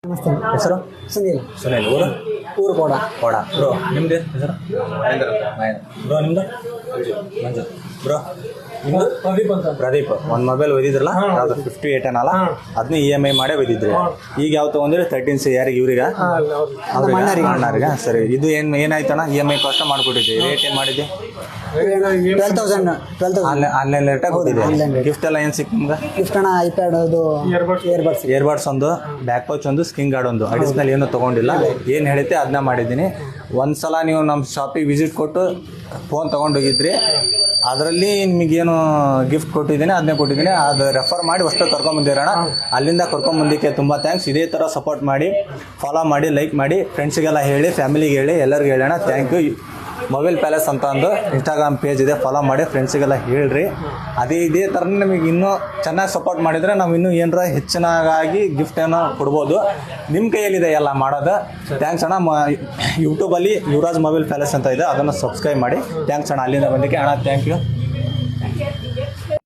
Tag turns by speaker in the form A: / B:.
A: ನಮಸ್ತೆ.
B: ಹೆಸರು
A: ಸುನೀಲ್.
B: ಸುನೀಲ್. ಊರು
A: ಕೋಡ.
B: ಬ್ರೋ ನಿಮ್ದು ಹೆಸರು ಮಹೇಂದ್ರ. ಬ್ರೋ ನಿಮ್ದು ಮಂಜು. ಬ್ರೋ ನಿಮ್ದು ಪ್ರದೀಪ್. ಒಂದು ಮೊಬೈಲ್ ಒಯ್ದಿದ್ರಲ್ಲ ಯಾವುದು 58 ಏನಲ್ಲ, ಅದನ್ನ EMI ಮಾಡೇ ಒಯ್ದಿದ್ರಿ. ಈಗ ಯಾವ ತೊಗೊಂಡ್ರಿ 13C ಯಾರಿಗೆ ಇವ್ರಿಗೆ ಅಣ್ಣಾರಿಗೆ? ಸರಿ, ಇದು ಏನಾಯ್ತಣ್ಣ? EMI ಕಾಸ್ಟ್ ಮಾಡಿಕೊಟ್ಟಿದ್ದೆ. ರೇಟ್ ಏನು ಮಾಡಿದ್ದೆ?
A: 12,000
B: ಆನ್ಲೈನ್ ರೇಟಾಗಿ ಕೊಟ್ಟಿದ್ದೆ. ಗಿಫ್ಟ್ ಎಲ್ಲ ಏನು ಸಿಕ್ ನಿಮ್ಗೆ?
A: ಗಿಫ್ಟ್ ಅಣ್ಣ ಐಪ್ಯಾಡ್, ಅದು
B: ಇಯರ್ಬಡ್ಸ್ ಒಂದು, ಬ್ಯಾಕ್ ಪೌಚ್ ಒಂದು, ಸ್ಕಿನ್ ಗಾರ್ಡ್ ಒಂದು. ಅಡಿಷನಲ್ ಏನೂ ತೊಗೊಂಡಿಲ್ಲ. ಏನು ಹೇಳುತ್ತೆ ಅದನ್ನ ಮಾಡಿದ್ದೀನಿ. ಒಂದ್ಸಲ ನೀವು ನಮ್ಮ ಶಾಪಿಗೆ ವಿಸಿಟ್ ಕೊಟ್ಟು ಫೋನ್ ತೊಗೊಂಡೋಗಿದ್ರಿ, ಅದರಲ್ಲಿ ನಿಮಗೇನು ಗಿಫ್ಟ್ ಕೊಟ್ಟಿದ್ದೀನಿ ಅದನ್ನೇ ಕೊಟ್ಟಿದ್ದೀನಿ. ಅದು ರೆಫರ್ ಮಾಡಿ ಅಷ್ಟು ಕರ್ಕೊಂಬಂದಿರೋಣ. ಅಲ್ಲಿಂದ ಕರ್ಕೊಂಬಂದಿಕ್ಕೆ ತುಂಬ ಥ್ಯಾಂಕ್ಸ್. ಇದೇ ಥರ ಸಪೋರ್ಟ್ ಮಾಡಿ, ಫಾಲೋ ಮಾಡಿ, ಲೈಕ್ ಮಾಡಿ, ಫ್ರೆಂಡ್ಸಿಗೆಲ್ಲ ಹೇಳಿ, ಫ್ಯಾಮಿಲಿಗೆ ಹೇಳಿ, ಎಲ್ಲರಿಗೂ ಹೇಳೋಣ. Thank you. ಮೊಬೈಲ್ ಪ್ಯಾಲೇಸ್ ಅಂತ ಒಂದು ಇನ್ಸ್ಟಾಗ್ರಾಮ್ ಪೇಜ್ ಇದೆ, ಫಾಲೋ ಮಾಡಿ, ಫ್ರೆಂಡ್ಸಿಗೆಲ್ಲ ಹೇಳ್ರಿ. ಇದೇ ಥರ ನಮಗೆ ಇನ್ನೂ ಚೆನ್ನಾಗಿ ಸಪೋರ್ಟ್ ಮಾಡಿದರೆ ನಾವು ಇನ್ನೂ ಏನಾರ ಹೆಚ್ಚಿನಾಗಿ ಗಿಫ್ಟ್ ಏನೋ ಕೊಡ್ಬೋದು. ನಿಮ್ಮ ಕೈಯಲ್ಲಿದೆ ಎಲ್ಲ ಮಾಡೋದು. ಥ್ಯಾಂಕ್ಸ್ ಅಣ್ಣ. ಯೂಟ್ಯೂಬಲ್ಲಿ ಯುವರಾಜ್ ಮೊಬೈಲ್ ಪ್ಯಾಲೇಸ್ ಅಂತ ಇದೆ, ಅದನ್ನು ಸಬ್ಸ್ಕ್ರೈಬ್ ಮಾಡಿ. ಥ್ಯಾಂಕ್ಸ್ ಅಣ್ಣ, ಅಲ್ಲಿಂದ ಬಂದಕ್ಕೆ ಅಣ್ಣ. Thank you.